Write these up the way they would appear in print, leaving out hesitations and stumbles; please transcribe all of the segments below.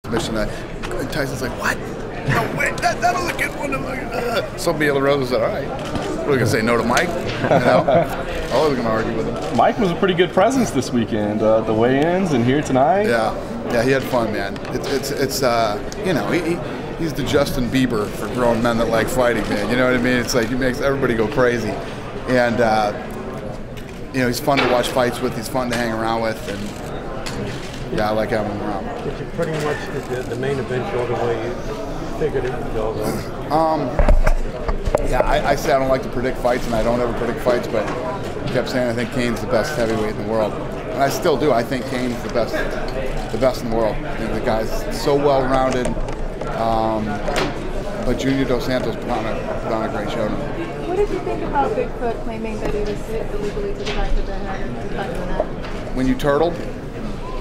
submission. And Tyson's like, what? No, wait, that was a good one. So Mila Rose said, all right. What are we going to say, no to Mike? You know? I was going to argue with him. Mike was a pretty good presence this weekend. The weigh-ins and here tonight. Yeah, he had fun, man. It's you know, he's the Justin Bieber for grown men that like fighting, man. You know what I mean? It's like he makes everybody go crazy. And, you know, he's fun to watch fights with. He's fun to hang around with. And, yeah, I like having him around. Did you pretty much the main event go the way you figured it would go, though? Yeah, I say I don't like to predict fights, and I don't ever predict fights, but I kept saying I think Cain's the best heavyweight in the world. And I still do. I think Cain's the best in the world. I think the guy's so well-rounded. But Junior Dos Santos put on a great show tonight. What did you think about Bigfoot claiming that he was hit illegally to the back of the head and to the back of the neck? When you turtle,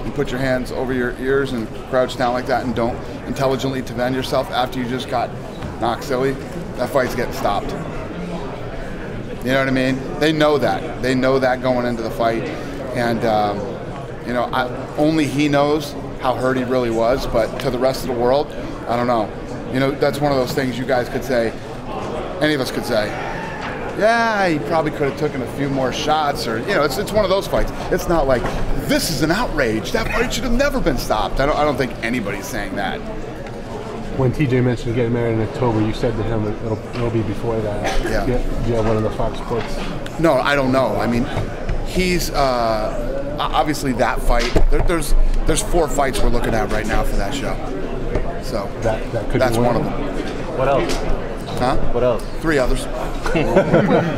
you put your hands over your ears and crouch down like that and don't intelligently defend yourself after you just got knocked silly, that fight's getting stopped. You know what I mean? They know that. They know that going into the fight. And, you know, only he knows how hurt he really was, but to the rest of the world, I don't know. You know, that's one of those things you guys could say, any of us could say, yeah, he probably could have taken a few more shots, or, you know, it's one of those fights. It's not like, this is an outrage. That fight should have never been stopped. I don't think anybody's saying that. When TJ mentioned getting married in October, you said to him it'll be before that. Yeah. Do you have one of the Fox Sports? No, I don't know. I mean, he's obviously that fight. There's 4 fights we're looking at right now for that show. So that could that's be one of them. What else? Huh? What else? 3 others.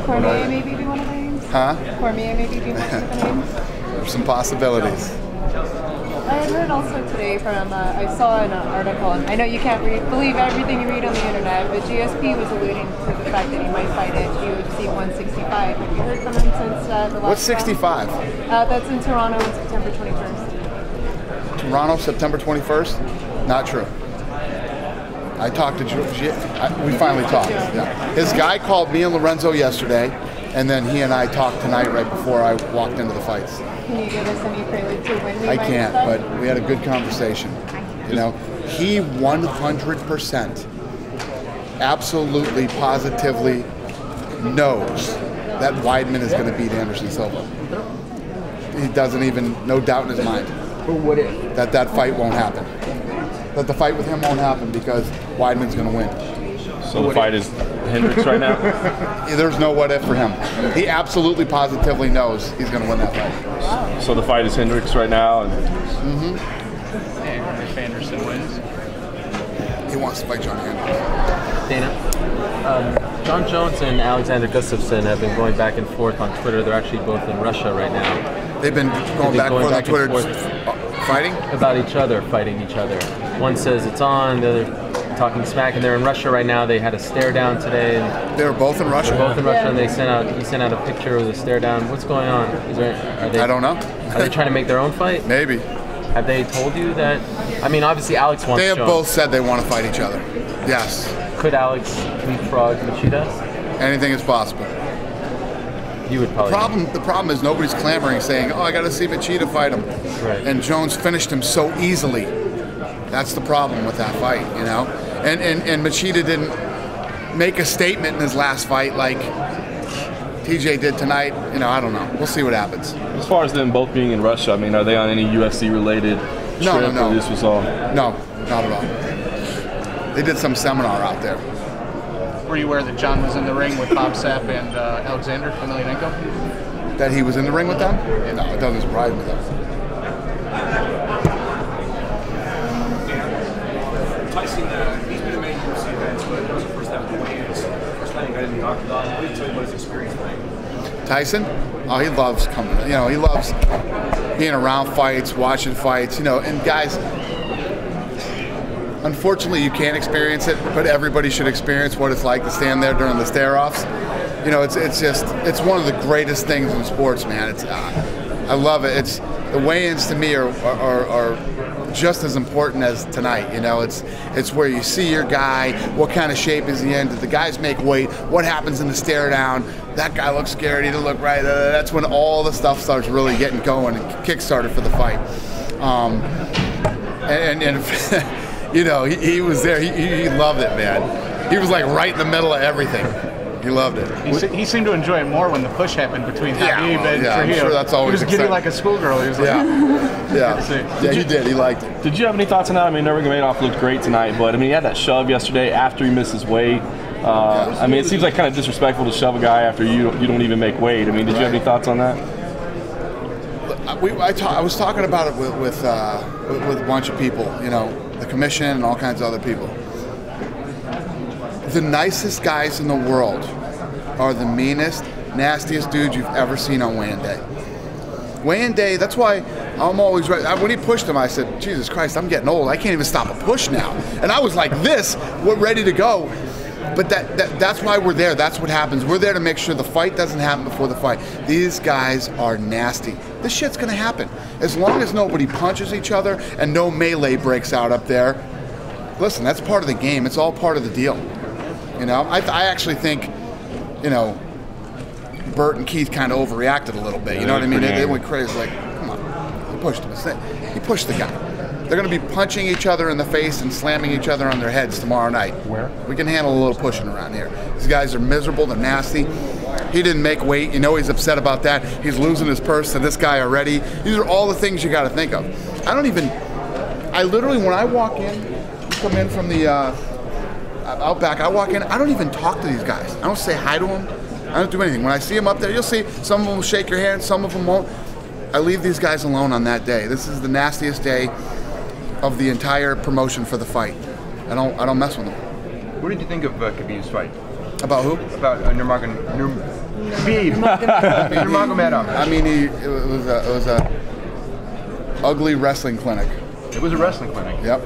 Cormier maybe be one of the names? Huh? Cormier maybe be one of the names? There's some possibilities. I had heard also today from, I saw an article, and I know you can't believe everything you read on the internet, but GSP was alluding to the fact that he might fight at UFC 165. Have you heard from him since the last What's 65? That's in Toronto on September 21st. Toronto, September 21st? Not true. I talked to we finally talked. Yeah. His guy called me and Lorenzo yesterday, and then he and I talked tonight right before I walked into the fights. Can you give us any prelude to when we I might can't, expect? but we had a good conversation. You know, he 100% absolutely, positively knows that Weidman is going to beat Anderson Silva. He doesn't even, no doubt in his mind. But what if? That fight won't happen. That the fight with him won't happen because Weidman's going to win. So the fight is Hendricks right now? There's no what if for him. He absolutely positively knows he's going to win that fight. So the fight is Hendricks right now? And And if Anderson wins? He wants to fight John Hendricks. Dana? John Jones and Alexander Gustafsson have been going back and forth on Twitter. They're actually both in Russia right now. They've been going back and forth on Twitter fighting? About each other, fighting each other. One says it's on, the other talking smack, and they're in Russia right now. They had a stare down today. And they were both in Russia? Both in Russia, and he sent out a picture of the stare down. What's going on? I don't know. Are they trying to make their own fight? Maybe. Have they told you that? I mean, obviously Alex wants. They have both said they want to fight each other. Yes. Could Alex leapfrog Machida? Anything is possible. You would probably. The problem is nobody's clamoring, saying, "Oh, I got to see Machida fight him." Right. And Jones finished him so easily. That's the problem with that fight, you know. And Machida didn't make a statement in his last fight like TJ did tonight. You know, I don't know. We'll see what happens. As far as them both being in Russia, I mean, are they on any UFC related trip? No. Or this was all? No, not at all. They did some seminar out there. Were you aware that John was in the ring with Bob Sapp and Alexander Emelianenko? That he was in the ring with them? No, it doesn't surprise me though. Tyson, he's been to many UFC events, but it was the first time he weigh-ins. First time he got in the octagon. What did you tell you about his experience playing? Tyson? Oh, he loves coming. You know, he loves being around fights, watching fights. You know, and guys, unfortunately, you can't experience it, but everybody should experience what it's like to stand there during the stare-offs. You know, it's one of the greatest things in sports, man. I love it. The weigh-ins to me are just as important as tonight. You know, it's where you see your guy, what kind of shape is he in, did the guys make weight, what happens in the stare down, that guy looks scared, he didn't look right. That's when all the stuff starts really getting going and kick-started for the fight. And you know, he was there. He loved it, man. He was like right in the middle of everything. He loved it. He seemed to enjoy it more when the push happened between Habib and Trujillo. I'm sure that's always He was giddy like a schoolgirl. He was like, yeah, he did. He liked it. Did you have any thoughts on that? I mean, Nurmagomedov looked great tonight, but I mean, he had that shove yesterday after he missed his weight. I mean, it seems like kind of disrespectful to shove a guy after you don't even make weight. I mean, did you have any thoughts on that? I was talking about it with a bunch of people, you know, the commission and all kinds of other people. The nicest guys in the world are the meanest, nastiest dudes you've ever seen on weigh-in day. Weigh-in day, that's why I'm always ready. When he pushed him, I said, Jesus Christ, I'm getting old. I can't even stop a push now. And I was like this, we're ready to go. But that's why we're there. That's what happens. We're there to make sure the fight doesn't happen before the fight. These guys are nasty. This shit's going to happen. As long as nobody punches each other and no melee breaks out up there, listen, that's part of the game. It's all part of the deal. You know, I actually think, you know, Bert and Keith kind of overreacted a little bit. You know what I mean? They went crazy. Like, come on, he pushed him. He pushed the guy. They're going to be punching each other in the face and slamming each other on their heads tomorrow night. Where? We can handle a little pushing around here. These guys are miserable. They're nasty. He didn't make weight. You know he's upset about that. He's losing his purse to this guy already. These are all the things you got to think of. I literally, when I walk in, come in from the out back, I walk in, I don't even talk to these guys. I don't say hi to them. I don't do anything. When I see them up there, you'll see some of them will shake your hand, some of them won't. I leave these guys alone on that day. This is the nastiest day of the entire promotion for the fight. I don't mess with them. What did you think of Khabib's fight? About who? About Nurmagomedov. I mean, it was a ugly wrestling clinic. It was a wrestling clinic. Yep.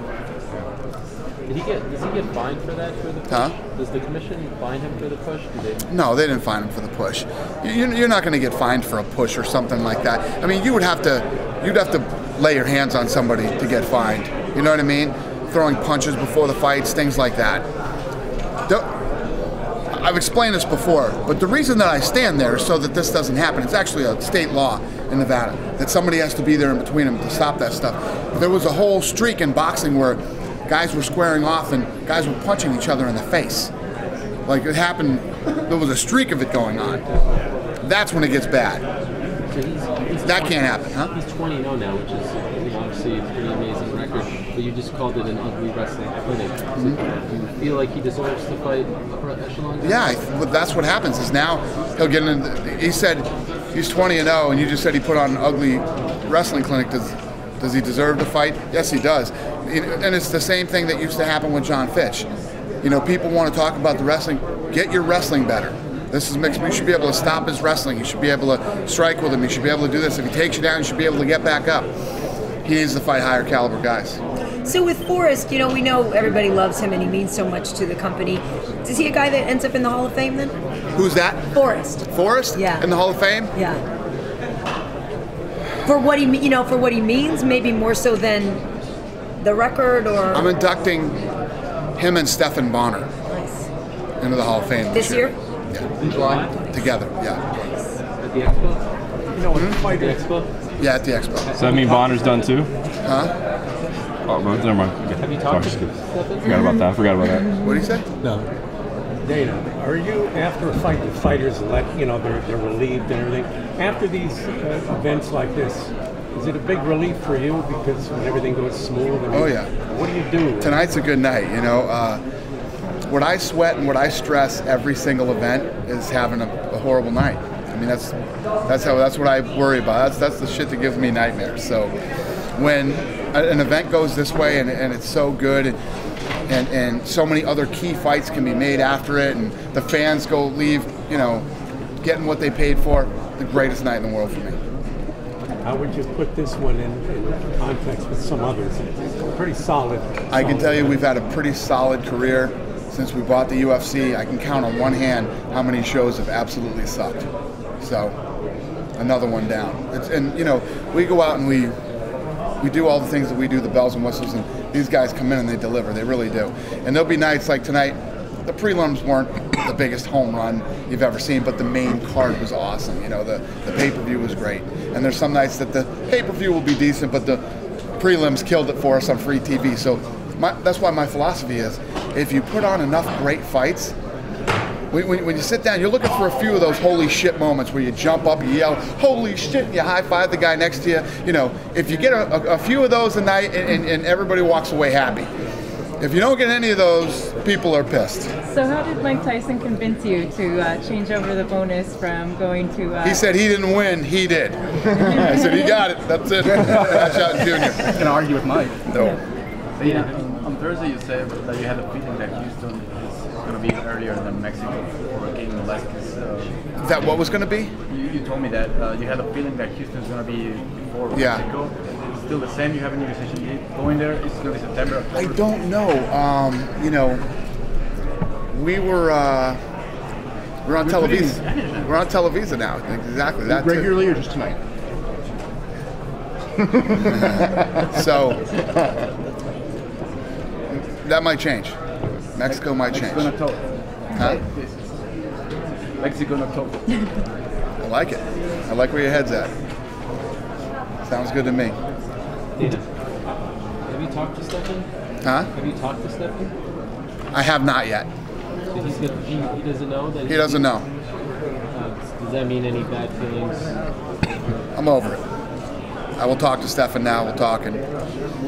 Does he get fined for that? For the push? Huh? Does the commission fine him for the push? No, they didn't fine him for the push. You're not going to get fined for a push or something like that. I mean, you'd have to lay your hands on somebody to get fined. You know what I mean? Throwing punches before the fights, things like that. I've explained this before, but the reason that I stand there is so that this doesn't happen. It's actually a state law in Nevada that somebody has to be there in between them to stop that stuff. There was a whole streak in boxing where guys were squaring off and guys were punching each other in the face. Like it happened, there was a streak of it going on. That's when it gets bad. So that can't happen, huh? He's 20-0 now, which is obviously a pretty amazing record, but you just called it an ugly wrestling clinic. Mm-hmm. Do you feel like he deserves to fight upper echelon? Yeah, that's what happens is now he'll get in. He said he's 20-0, and you just said he put on an ugly wrestling clinic. Does he deserve to fight? Yes, he does. And it's the same thing that used to happen with John Fitch. You know, people want to talk about the wrestling. Get your wrestling better. This is mixed. You should be able to stop his wrestling. You should be able to strike with him. You should be able to do this. If he takes you down, you should be able to get back up. He needs to fight higher caliber guys. So with Forrest, you know, we know everybody loves him and he means so much to the company. Is he a guy that ends up in the Hall of Fame then? Who's that? Forrest. Forrest? Yeah. In the Hall of Fame? Yeah. For what he, for what he means, maybe more so than the record, or I'm inducting him and Stephan Bonner into the Hall of Fame this year. Yeah. In July? Together, yeah. At the Expo? You know, when fight the Expo? Yeah, at the Expo. Does that mean Bonner's done too? Huh? Oh, never mind. Okay. Have you talked to Stephan? Forgot about that. What did he say? No. Dana, are you, after a fight, the fighters they're relieved and everything. After these events like this, is it a big relief for you because when everything goes smooth? Oh yeah. What do you do? Tonight's a good night. You know, what I sweat and what I stress every single event is having a horrible night. I mean, that's what I worry about. That's the shit that gives me nightmares. So when an event goes this way and it's so good and so many other key fights can be made after it and the fans leave, you know, getting what they paid for, the greatest night in the world for me. How would you put this one in context with some others? It's pretty solid. I can tell you we've had a pretty solid career since we bought the UFC. I can count on one hand how many shows have absolutely sucked. So another one down. And you know, we go out and we do all the things that we do, the bells and whistles, and these guys come in and they deliver. They really do. And there'll be nights like tonight. The prelims weren't the biggest home run you've ever seen, but the main card was awesome. You know, the pay-per-view was great. And there's some nights that the pay-per-view will be decent, but the prelims killed it for us on free TV. So that's why my philosophy is, if you put on enough great fights, when you sit down, you're looking for a few of those holy shit moments where you jump up, you yell, holy shit, and you high-five the guy next to you. You know, if you get a few of those a night and everybody walks away happy. If you don't get any of those, people are pissed. So how did Mike Tyson convince you to change over the bonus from going to... He said he didn't win, he did. I said, he got it, that's it. Cash out Junior. I'm going to argue with Mike. No. Yeah. On Thursday you said that you had a feeling that Houston is going to be earlier than Mexico for Cain Velasquez. Is that what was going to be? You told me that you had a feeling that Houston is going to be before Mexico. It's still the same? You have any decision yet? Going there, it's going to be September, October? I don't know. You know, we're on Televisa. We're on Televisa now. Exactly. That regularly or just tonight? So that might change. Mexico might change. Mexico in October. Huh? Mexico in October. I like it. I like where your head's at. Sounds good to me. Dana, have you talked to Stefan? Huh? Have you talked to Stefan? I have not yet. He doesn't know that. He doesn't know. Does that mean any bad feelings? I'm over it. I will talk to Stefan now. We'll talk and.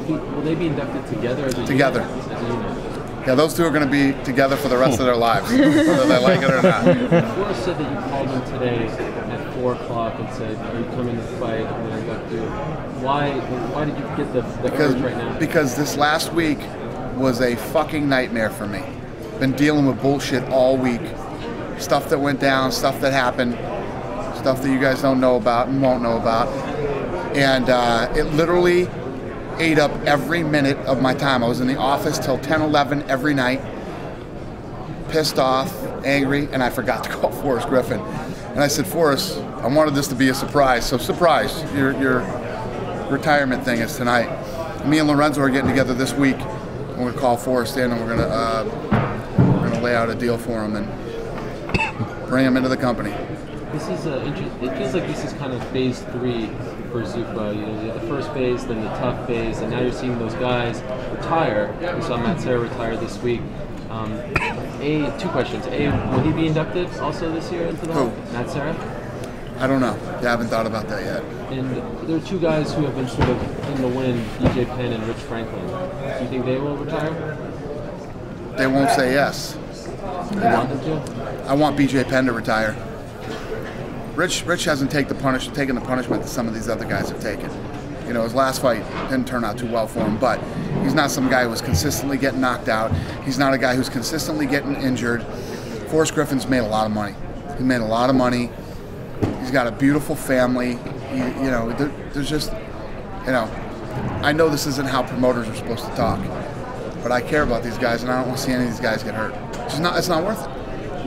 Will they be inducted together? As a together. Unit? As a unit? Yeah, those two are going to be together for the rest of their lives, whether they like it or not. Forrest said that you called him today at 4 o'clock and said, "Are you coming to fight?" I'm going to induct you. Why did you get the urge right now? Because this last week was a fucking nightmare for me. Been dealing with bullshit all week. Stuff that went down, stuff that happened, stuff that you guys don't know about and won't know about. And it literally ate up every minute of my time. I was in the office till 10, 11 every night, pissed off, angry, and I forgot to call Forrest Griffin. And I said, Forrest, I wanted this to be a surprise. So surprise, your retirement thing is tonight. Me and Lorenzo are getting together this week. We're going to call Forrest in and we're going to lay out a deal for him and bring him into the company. This is it feels like this is kind of phase 3 for Zuffa. You know, the first phase, then the tough phase, and now you're seeing those guys retire. We saw Matt Serra retire this week. Two questions. Will he be inducted also this year into the Hall? Matt Serra? I don't know. I haven't thought about that yet. And there are 2 guys who have been sort of in the wind, BJ Penn and Rich Franklin. Do you think they will retire? They won't say yes. You want them to? I want BJ Penn to retire. Rich hasn't taken the punishment that some of these other guys have taken. You know, his last fight didn't turn out too well for him, but he's not some guy who was consistently getting knocked out. He's not a guy who's consistently getting injured. Forrest Griffin's made a lot of money. He made a lot of money. He's got a beautiful family. There's just, I know this isn't how promoters are supposed to talk, but I care about these guys, and I don't want to see any of these guys get hurt. It's not worth it.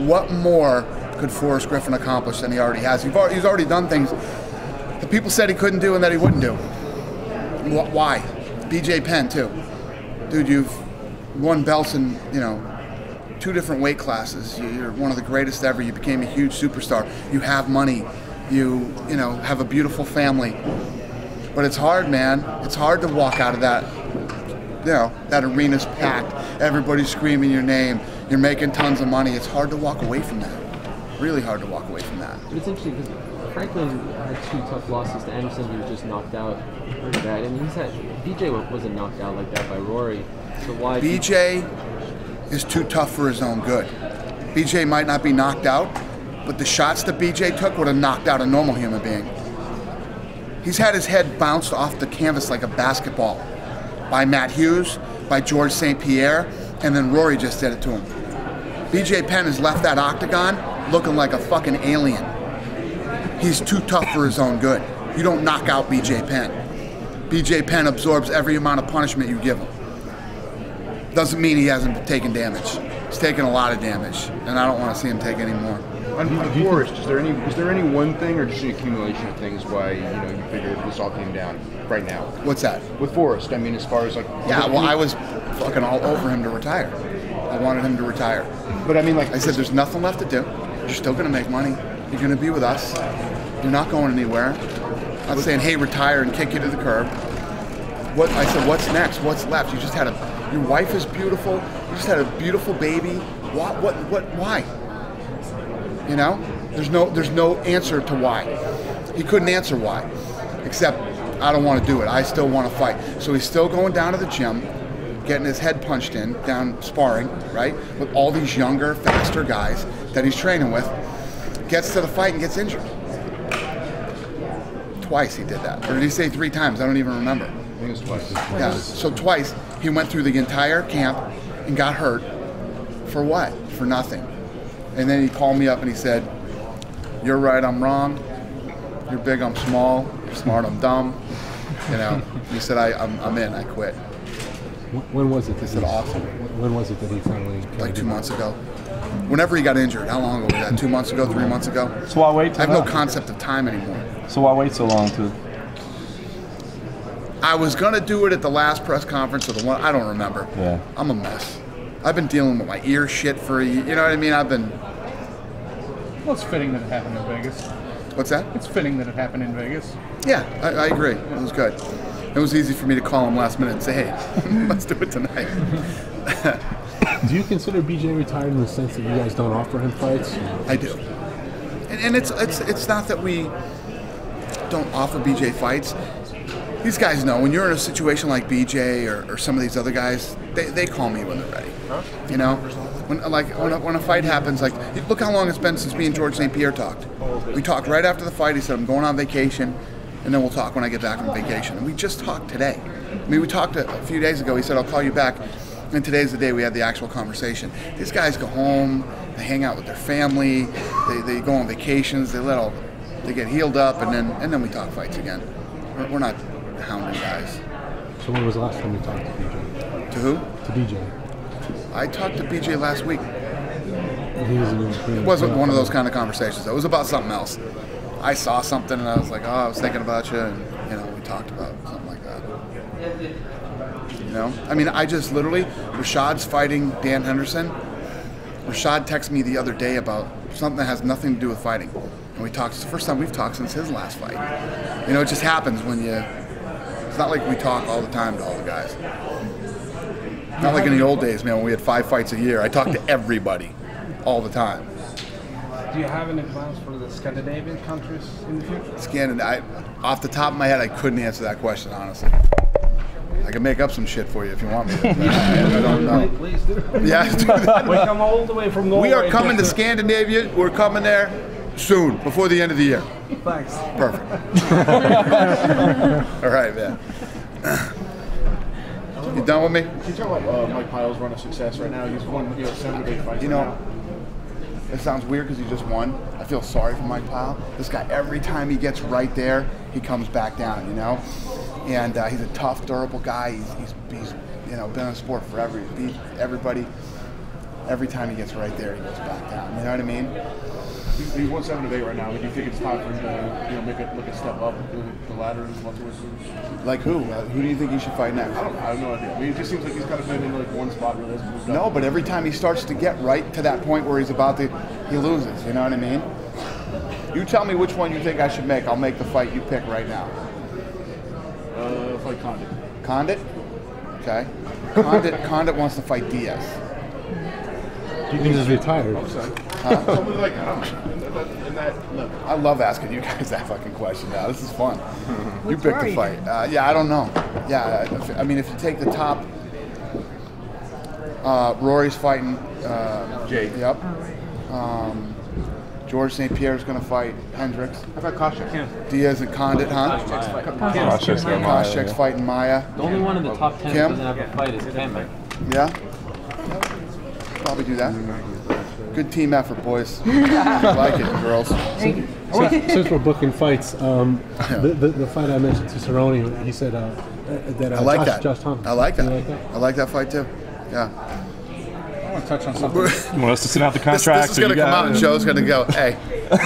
What more could Forrest Griffin accomplish than he already has? He's already done things that people said he couldn't do and that he wouldn't do. Why? BJ Penn too. Dude, you've won belts in 2 different weight classes. You're one of the greatest ever. You became a huge superstar. You have money. You have a beautiful family. But it's hard, man. It's hard to walk out of that. That arena's packed. Everybody's screaming your name. You're making tons of money. It's hard to walk away from that. Really hard to walk away from that. But it's interesting because Franklin had 2 tough losses to Anderson, who was just knocked out pretty bad. I mean, BJ wasn't knocked out like that by Rory. So why? BJ is too tough for his own good. BJ might not be knocked out, but the shots that BJ took would have knocked out a normal human being. He's had his head bounced off the canvas like a basketball by Matt Hughes, by George St. Pierre, and then Rory just did it to him. BJ Penn has left that octagon looking like a fucking alien. He's too tough for his own good. You don't knock out BJ Penn. BJ Penn absorbs every amount of punishment you give him. Doesn't mean he hasn't taken damage. He's taken a lot of damage, and I don't want to see him take any more. On Forrest, is there any one thing or just an accumulation of things why you figured this all came down right now? What's that? With Forrest, I mean, as far as like. Yeah, well, I was fucking all over him to retire. I wanted him to retire. But I mean, like. I said, there's nothing left to do. You're still going to make money. You're going to be with us. You're not going anywhere. I'm not saying, hey, retire and kick you to the curb. What I said, what's next? What's left? You just had your wife is beautiful. You just had a beautiful baby. Why? You know, there's no answer to why. He couldn't answer why, except I don't want to do it. I still want to fight. So he's still going down to the gym, getting his head punched in, down sparring, right, with all these younger, faster guys that he's training with. Gets to the fight and gets injured. Twice he did that. Or did he say 3 times? I don't even remember. I think it was twice. Yeah, so twice he went through the entire camp and got hurt. For what? For nothing. And then he called me up and he said, "You're right, I'm wrong. You're big, I'm small. You're smart, I'm dumb." You know, he said, I'm in, I quit. When was it? He said, awesome. When was it that he finally... Like 2 months ago. Whenever he got injured. How long ago was that? 2 months ago, 3 months ago? So why wait? I have no concept of time anymore. So why wait so long to... I was going to do it at the last press conference or the one, I don't remember. Yeah. I'm a mess. I've been dealing with my ear shit for a year. You know what I mean? I've been... Well, it's fitting that it happened in Vegas. What's that? It's fitting that it happened in Vegas. Yeah, I agree. It was good. It was easy for me to call him last minute and say, hey, let's do it tonight. Do you consider BJ retired in the sense that you guys don't offer him fights? I do. And it's not that we don't offer BJ fights. These guys know when you're in a situation like BJ or some of these other guys, they call me when they're ready. You know, when a fight happens, like look how long it's been since me and George St. Pierre talked. We talked right after the fight. He said, "I'm going on vacation, and then we'll talk when I get back from vacation." And we just talked today. I mean, we talked a few days ago. He said, "I'll call you back," and today's the day we had the actual conversation. These guys go home, they hang out with their family, they go on vacations, they get healed up, and then we talk fights again. We're not hounding guys. So when was the last time you talked to BJ? To who? To BJ. I talked to BJ last week. It wasn't one of those kind of conversations. It was about something else. I saw something and I was like, "Oh, I was thinking about you," and we talked about something like that. You know, I mean, I just literally, Rashad's fighting Dan Henderson. Rashad texted me the other day about something that has nothing to do with fighting, and we talked. It's the first time we've talked since his last fight. You know, it just happens when you. It's not like we talk all the time to all the guys. Not like in the old days, man, when we had 5 fights a year. I talked to everybody all the time. Do you have any plans for the Scandinavian countries in the future? Off the top of my head, I couldn't answer that question, honestly. I can make up some shit for you if you want me to. I don't know. Please do. Yeah, do that. We come all the way from Norway. We are coming to Scandinavia. We're coming there soon, before the end of the year. Thanks. Perfect. All right, man. You done with me? Can you talk about Mike Pyle's run of success right now? He's won 7 big fights. You know, it sounds weird because he just won. I feel sorry for Mike Pyle. This guy, every time he gets right there, he comes back down, you know? And he's a tough, durable guy. He's been in the sport forever. He's beat everybody. Every time he gets right there, he goes back down. You know what I mean? He won 7 of 8 right now. But do you think it's time for him to make a step up the ladder in welterweight? Like who? Who do you think he should fight next? I have no idea. I mean, it just seems like he's kind of been in like one spot really hasn't moved up. No, but every time he starts to get right to that point where he's about to, he loses. You know what I mean? You tell me which one you think I should make. I'll make the fight you pick right now. Fight Condit. Condit? Okay. Condit wants to fight Diaz. Do you think he's retired? Something like that. I love asking you guys that fucking question now. This is fun. You pick the fight. Yeah, I don't know. Yeah, I mean, if you take the top, Rory's fighting Jake. Yep. George St. Pierre's going to fight Hendricks. How about Koscheck? Diaz and Condit, huh? Koscheck's fighting Maya. The only one in the top 10 Kim? that doesn't have a fight is Kim. Yeah? Probably do that. Good team effort, boys. I like it, girls. Since we're booking fights, the fight I mentioned to Cerrone, he said that I like that. Josh Thompson. I like that. You like that. I like that fight too. Yeah. I want to touch on something. You want us to sit out the contract? This is going to come out and Joe's going to go, "Hey,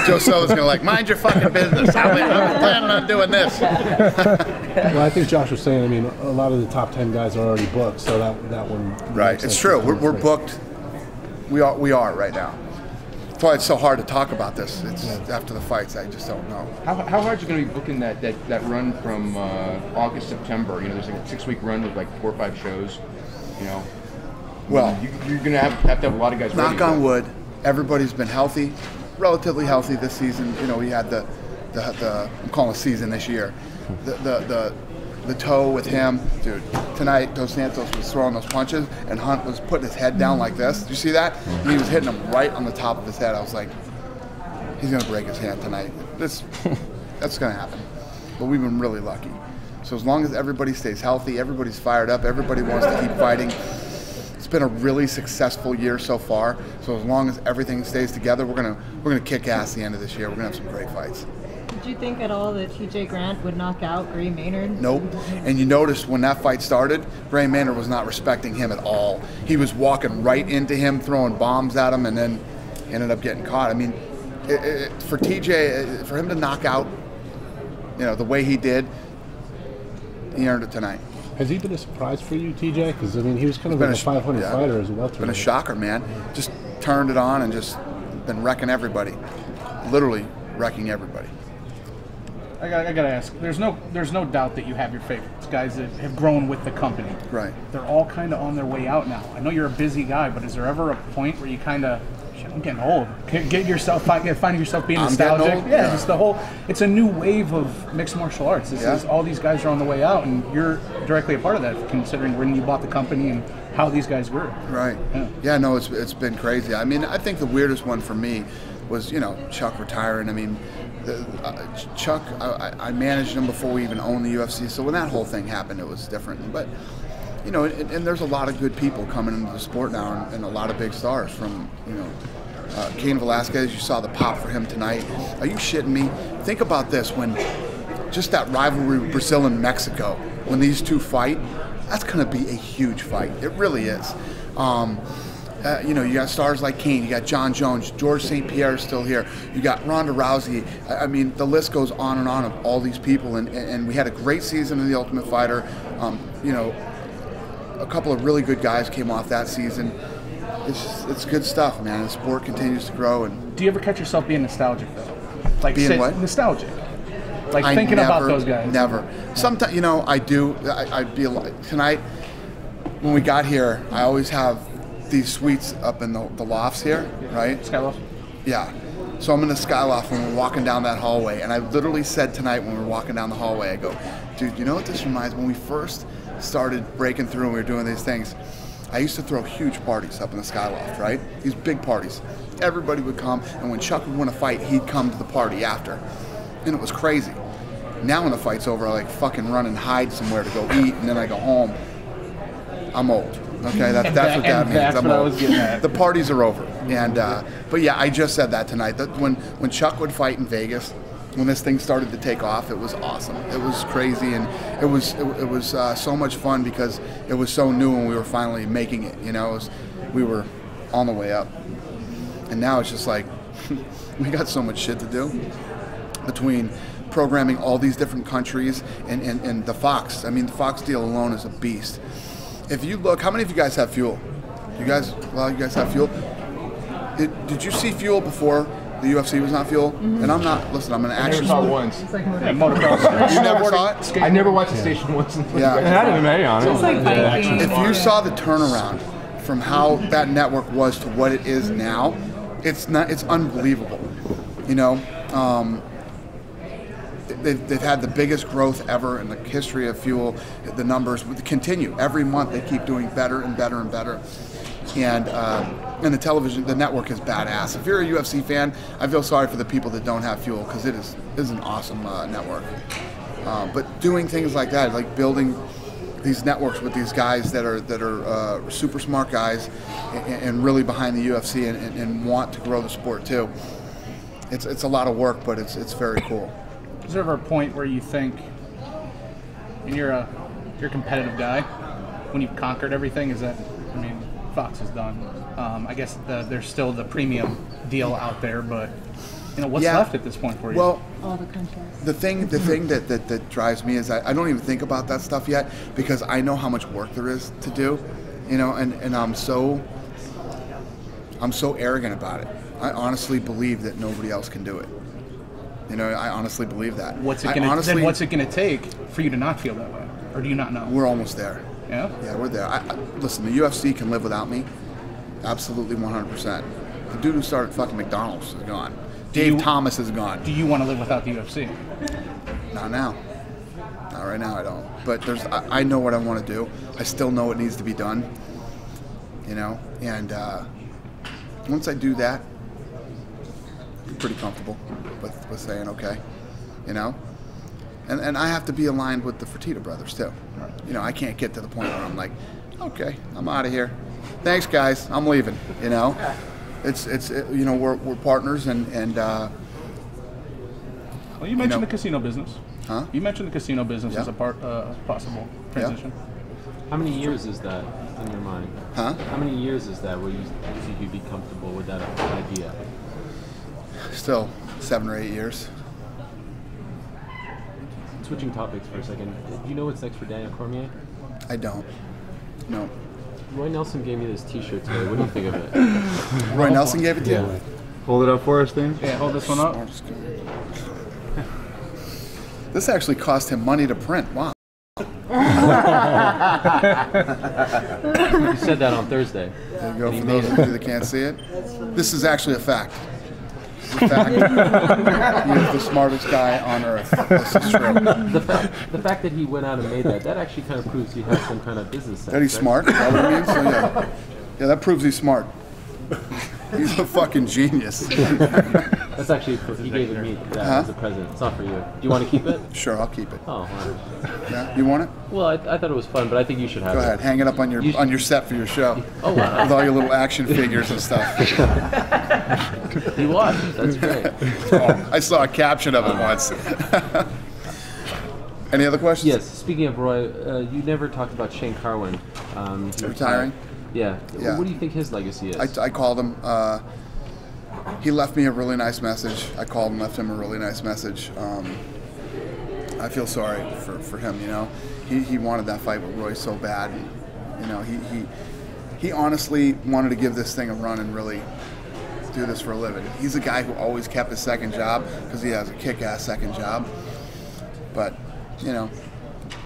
Joe So's going to like, mind your fucking business. I'm planning on doing this." Well, I think Josh was saying, I mean, a lot of the top 10 guys are already booked, so that one. Right. It's true. We're booked. We are right now. That's why it's so hard to talk about this. It's after the fights, I just don't know. How hard is it going to be booking that run from August, September? You know, there's like a 6-week run with like 4 or 5 shows. You know, well, you're going to have to have a lot of guys. Knock on wood, everybody's been healthy, relatively healthy this season. You know, we had the I'm calling it season this year. The toe with him, dude. Tonight, Dos Santos was throwing those punches, and Hunt was putting his head down like this. Did you see that? He was hitting him right on the top of his head. I was like, he's gonna break his hand tonight. That's gonna happen. But we've been really lucky. So as long as everybody stays healthy, everybody's fired up, everybody wants to keep fighting. It's been a really successful year so far. So as long as everything stays together, we're gonna kick ass the end of this year. We're gonna have some great fights. Did you think at all that TJ Grant would knock out Gray Maynard? Nope. And you noticed when that fight started, Gray Maynard was not respecting him at all. He was walking right into him, throwing bombs at him, and then ended up getting caught. I mean, for TJ, for him to knock out, you know, the way he did, he earned it tonight. Has he been a surprise for you, TJ? Because, I mean, he was kind of like a 500 fighter as a welterweight. Been a shocker, man. Just turned it on and just been wrecking everybody. Literally wrecking everybody. I gotta ask. There's no doubt that you have your favorites, guys that have grown with the company. Right. They're all kind of on their way out now. I know you're a busy guy, but is there ever a point where you kind of, I'm getting old, finding yourself being nostalgic? Yeah, just the whole. It's a new wave of mixed martial arts. This is all these guys are on the way out, and you're directly a part of that, considering when you bought the company and how these guys grew. Right. Yeah. No, it's been crazy. I mean, I think the weirdest one for me was, you know, Chuck retiring. I mean, Chuck, I managed him before we even owned the UFC, so when that whole thing happened, it was different. But, you know, and there's a lot of good people coming into the sport now, and a lot of big stars from, you know, Cain Velasquez. You saw the pop for him tonight. Are you shitting me? Think about this, when just that rivalry with Brazil and Mexico, when these two fight, that's going to be a huge fight. It really is. You know, you got stars like Cain, you got John Jones, George St. Pierre is still here, you got Ronda Rousey. I mean, the list goes on and on of all these people, and we had a great season in The Ultimate Fighter. You know, a couple of really good guys came off that season. It's good stuff, man. The sport continues to grow. And do you ever catch yourself being nostalgic, though? Like being what? Nostalgic. Like thinking about those guys. Never. Sometimes, you know, I do. I'd be like, tonight, when we got here, I always have these suites up in the lofts here, right? Skyloft? Yeah. So I'm in the skyloft when we're walking down that hallway, and I literally said tonight when we were walking down the hallway, I go, dude, you know what this reminds me? When we first started breaking through and we were doing these things, I used to throw huge parties up in the skyloft, right? These big parties. Everybody would come, and when Chuck would win a fight, he'd come to the party after. And it was crazy. Now when the fight's over, I like fucking run and hide somewhere to go eat, and then I go home. I'm old. Okay, that's what that means. That's what I was getting at. The parties are over, and but yeah, I just said that tonight. That when Chuck would fight in Vegas, when this thing started to take off, it was awesome. It was crazy, and it was so much fun because it was so new, and we were finally making it. You know, we were on the way up, and now it's just like we got so much shit to do between programming all these different countries and the Fox. I mean, the Fox deal alone is a beast. If you look, how many of you guys have Fuel? You guys have Fuel? Did you see Fuel before the UFC was on Fuel? Mm-hmm. And I'm not, listen, I'm an action sport. I never saw it once. It's like motocross. You never saw it? I never watched the station once. Yeah. It had MMA on it. It's like biking. If you saw the turnaround from how that network was to what it is now, it's unbelievable. You know, they've had the biggest growth ever in the history of Fuel. The numbers continue. Every month they keep doing better and better and better. And the television, the network is badass. If you're a UFC fan, I feel sorry for the people that don't have Fuel, because it is an awesome network. But doing things like that, like building these networks with these guys that are super smart guys and really behind the UFC and want to grow the sport too. It's a lot of work, but it's very cool. Is there ever a point where you think, and you're a competitive guy, when you've conquered everything, is that, I mean, Fox is done. I guess there's still the premium deal out there, but you know, what's left at this point for you? Well, all the countries. The thing that drives me is I don't even think about that stuff yet, because I know how much work there is to do, you know, and I'm I'm so arrogant about it. I honestly believe that nobody else can do it. You know, I honestly believe that. What's it gonna take for you to not feel that way, or do you not know? We're almost there. Yeah. Yeah, we're there. Listen, the UFC can live without me. Absolutely, 100%. The dude who started fucking McDonald's is gone. Dave Thomas is gone. Do you want to live without the UFC? Not now. Not right now. I don't. But I know what I want to do. I still know what needs to be done. You know, and once I do that, I'm pretty comfortable with saying okay. You know, and I have to be aligned with the Fertitta brothers too. You know, I can't get to the point where I'm like, okay, I'm out of here. Thanks, guys. I'm leaving. You know, it's you know, we're partners and well, you mentioned the casino business. Huh? You mentioned the casino business as a possible transition. How many years is that in your mind? Huh? How many years is that where you think you'd be comfortable with that idea? Still 7 or 8 years. Switching topics for a second. Do you know what's next for Daniel Cormier? I don't. No. Roy Nelson gave me this T-shirt today. What do you think of it? Roy Nelson gave it to you? Hold it up for us, then. Yeah, hold this one up. This actually cost him money to print. Wow. You said that on Thursday. There you go. For those of you that can't see it, this is actually a fact. It's a fact. He is the smartest guy on earth. This is true. The fact that he went out and made that actually kind of proves he has some kind of business sense. That he's smart? Is that what it means? So, yeah, that proves he's smart. He's a fucking genius. That's actually, he gave it me as a present. It's not for you. Do you want to keep it? Sure, I'll keep it. Oh, wow. Yeah, you want it? Well, I thought it was fun, but I think you should have it. Go ahead, hang it up on your set for your show. Oh, wow. With all your little action figures and stuff. You watched. That's great. I saw a caption of it once. Any other questions? Yes. Speaking of Roy, you never talked about Shane Carwin. Retiring? Yeah. Yeah. What do you think his legacy is? I called him. He left me a really nice message. I called and left him a really nice message. I feel sorry for him. You know, he wanted that fight with Roy so bad. And, you know, he honestly wanted to give this thing a run and really do this for a living. He's a guy who always kept his second job because he has a kick-ass second job. But you know,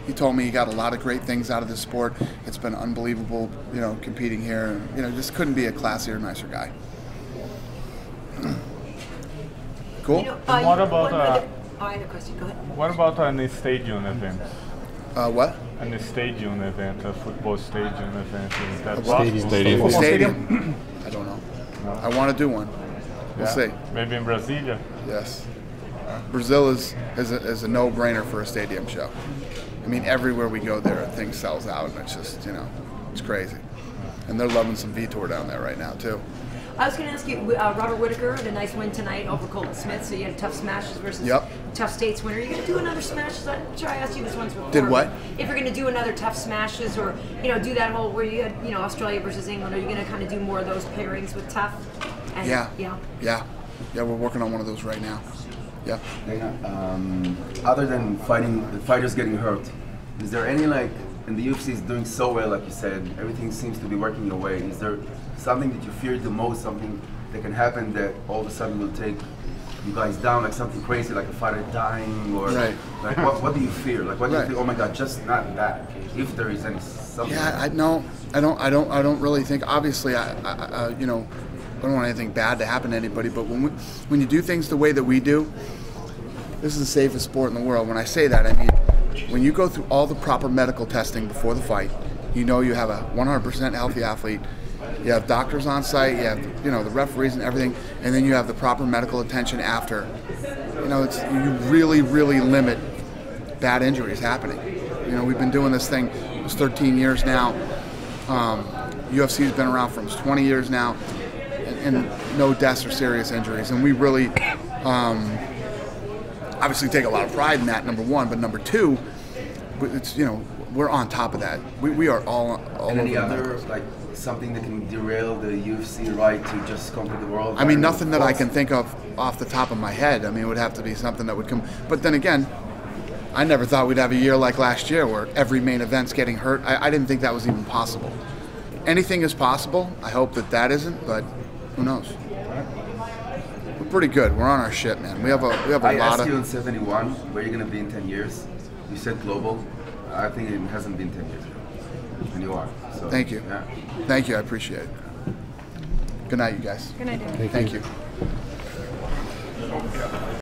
he told me he got a lot of great things out of this sport. It's been unbelievable, you know, competing here. You know, just couldn't be a classier, nicer guy. Cool. You know, what about I had a question. Go ahead. What about an stadium event? What? An stadium event, a football stadium event. Is that Stadium? I don't know. No. I want to do one. We'll see. Maybe in Brasilia. Yes. Brazil is a no-brainer for a stadium show. I mean, everywhere we go there, a thing sells out, and it's just, you know, it's crazy. And they're loving some Vitor down there right now, too. I was going to ask you, Robert Whitaker had a nice win tonight over Colton Smith, so you had tough smashes versus tough states winner. Are you going to do another smashes? I'm sure I asked you this once before. Did what? If you're going to do another tough smashes or, you know, do that whole where you had, you know, Australia versus England, are you going to kind of do more of those pairings with tough? And, Yeah, we're working on one of those right now. Yeah. Other than the fighters getting hurt, is there any, like, and the UFC is doing so well, like you said, everything seems to be working your way. Is there something that you fear the most, something that can happen that all of a sudden will take you guys down, like something crazy, like a fighter dying, or like what do you fear? Like what do you think? Oh my God, just not that. If there is any something. Yeah, I don't really think. Obviously, you know, I don't want anything bad to happen to anybody. But when you do things the way that we do, this is the safest sport in the world. When I say that, I mean when you go through all the proper medical testing before the fight, you know you have a 100% healthy athlete. You have doctors on site, you have, you know, the referees and everything, and then you have the proper medical attention after. You know, you really, really limit bad injuries happening. You know, we've been doing this thing, it's 13 years now. UFC's been around for almost 20 years now, and no deaths or serious injuries. And we really, obviously take a lot of pride in that, number one, but number two, it's, you know, we're on top of that. We are all and any over other, like, something that can derail the UFC right to just conquer the world? I mean, nothing that I can think of off the top of my head. I mean, it would have to be something that would come. But then again, I never thought we'd have a year like last year where every main event's getting hurt. I didn't think that was even possible. Anything is possible. I hope that isn't, but Who knows? We're pretty good. We're on our shit, man. We have a lot I of. asked you in 71 where you're gonna be in 10 years. You said global. I think it hasn't been 10 years yet, and you are. So, Thank you. Yeah. Thank you. I appreciate it. Good night, you guys. Good night, David. Thank you.